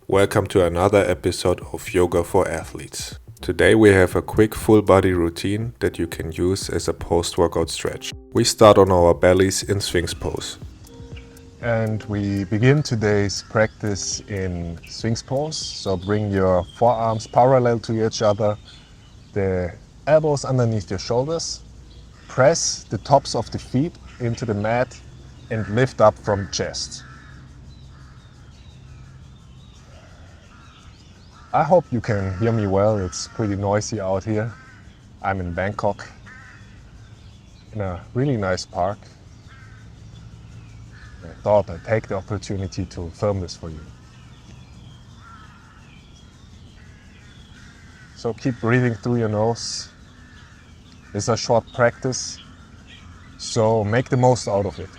Welcome to another episode of Yoga for Athletes. Today we have a quick full body routine that you can use as a post-workout stretch. We start on our bellies in Sphinx pose. And we begin today's practice in Sphinx pose. So bring your forearms parallel to each other, the elbows underneath your shoulders. Press the tops of the feet into the mat and lift up from the chest. I hope you can hear me well. It's pretty noisy out here. I'm in Bangkok, in a really nice park. I thought I'd take the opportunity to film this for you. So keep breathing through your nose. It's a short practice, so make the most out of it.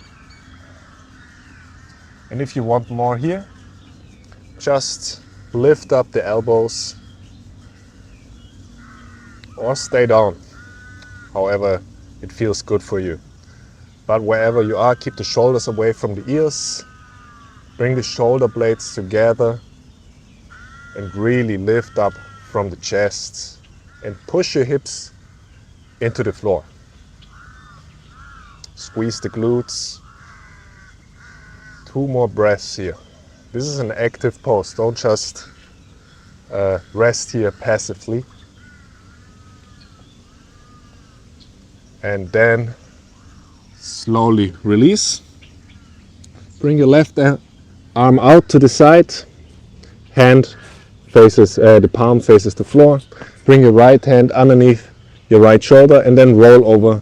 And if you want more here, just lift up the elbows or stay down, however it feels good for you. But wherever you are, keep the shoulders away from the ears, bring the shoulder blades together and really lift up from the chest and push your hips into the floor. Squeeze the glutes. 2 more breaths here. This is an active pose, don't just rest here passively. And then slowly release. Bring your left arm out to the side, hand faces, the palm faces the floor. Bring your right hand underneath your right shoulder and then roll over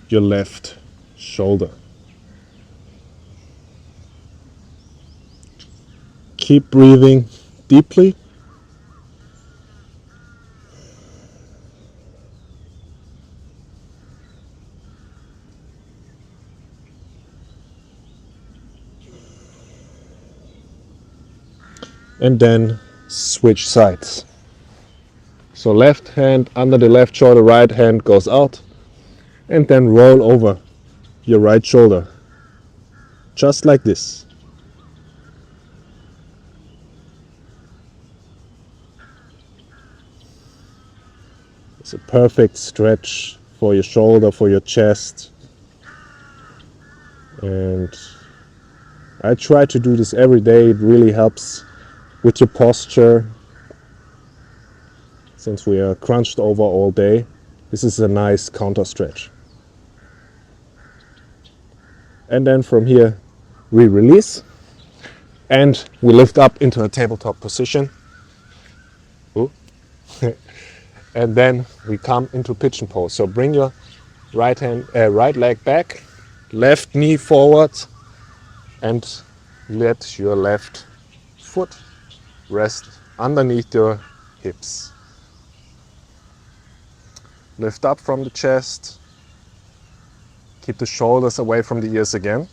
your left shoulder. Keep breathing deeply. And then switch sides. So left hand under the left shoulder, right hand goes out, and then roll over your right shoulder. Just like this. It's a perfect stretch for your shoulder, for your chest. And I try to do this every day. It really helps with your posture. Since we are crunched over all day, this is a nice counter stretch. And then from here, we release and we lift up into a tabletop position. Ooh. And then we come into pigeon pose. So bring your right leg back, left knee forward, and let your left foot rest underneath your hips. Lift up from the chest. Keep the shoulders away from the ears again.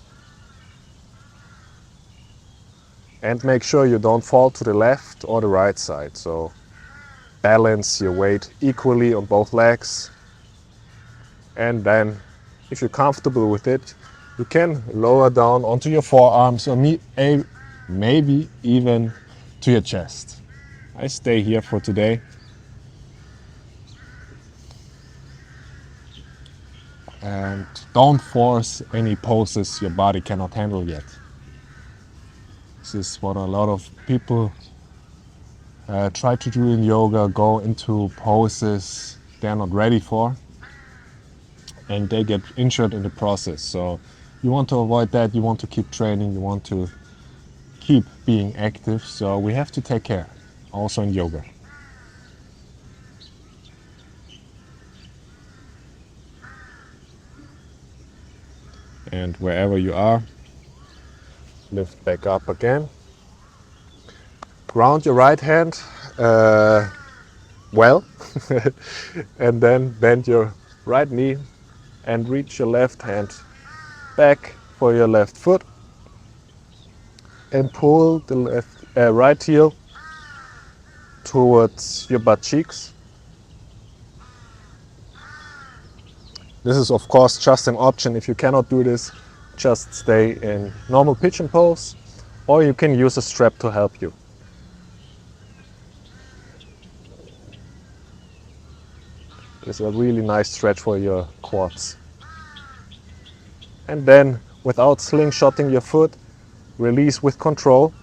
And make sure you don't fall to the left or the right side. So balance your weight equally on both legs. And then, if you're comfortable with it, you can lower down onto your forearms or maybe even to your chest. I stay here for today. And don't force any poses your body cannot handle yet. This is what a lot of people try to do in yoga, go into poses they're not ready for, and they get injured in the process. So you want to avoid that, you want to keep training, you want to keep being active, so we have to take care, also in yoga. And wherever you are, lift back up again. Ground your right hand well, and then bend your right knee and reach your left hand back for your left foot and pull the right heel towards your butt cheeks. This is of course just an option. If you cannot do this, just stay in normal pigeon pose, or you can use a strap to help you. It's a really nice stretch for your quads. And then, without slingshotting your foot, release with control.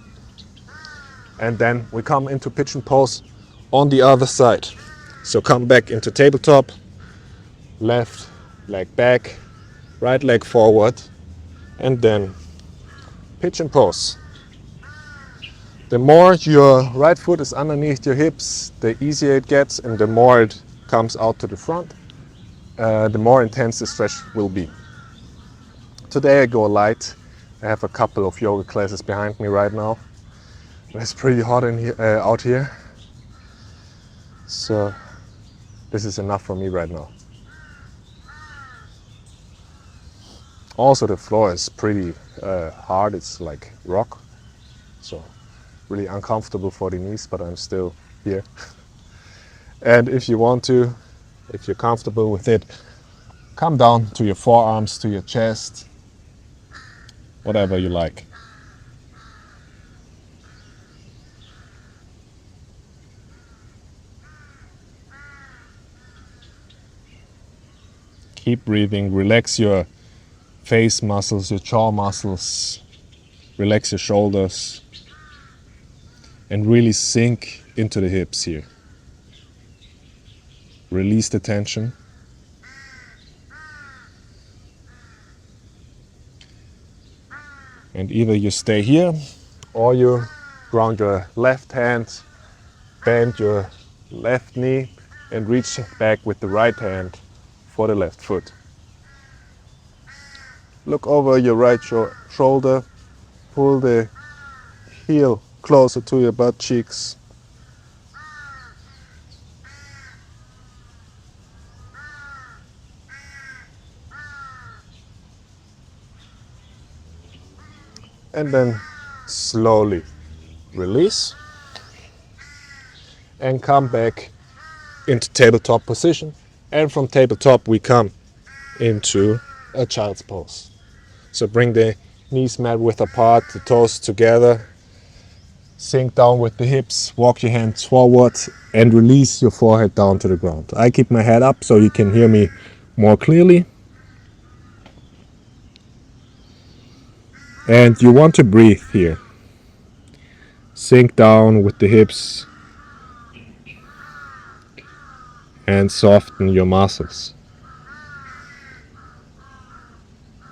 And then we come into pigeon pose on the other side. So come back into tabletop, left leg back, right leg forward, and then pigeon pose. The more your right foot is underneath your hips, the easier it gets, and the more it comes out to the front, the more intense the stretch will be. Today I go light. I have a couple of yoga classes behind me right now. It's pretty hot in here, out here. So this is enough for me right now. Also the floor is pretty hard, it's like rock. So really uncomfortable for the knees, but I'm still here. And if you want to, if you're comfortable with it, come down to your forearms, to your chest, whatever you like. Keep breathing, relax your face muscles, your jaw muscles, relax your shoulders, and really sink into the hips here. Release the tension. And either you stay here or you ground your left hand, bend your left knee, and reach back with the right hand for the left foot. Look over your right shoulder, pull the heel closer to your butt cheeks. And then slowly release and come back into tabletop position. And from tabletop we come into a child's pose. So bring the knees mat width apart, the toes together, sink down with the hips, walk your hands forward and release your forehead down to the ground. I keep my head up so you can hear me more clearly. And you want to breathe here. Sink down with the hips and soften your muscles.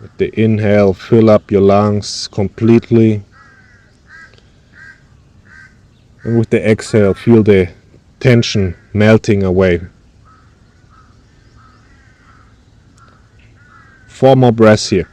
With the inhale, fill up your lungs completely. And with the exhale, feel the tension melting away. 4 more breaths here.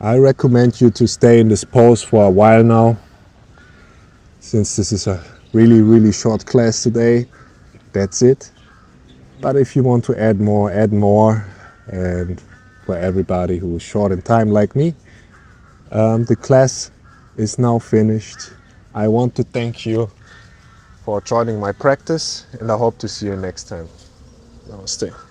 I recommend you to stay in this pose for a while now, since this is a really short class today. That's it. But if you want to add more, add more. And for everybody who is short in time like me, the class is now finished. I want to thank you for joining my practice, and I hope to see you next time. Namaste.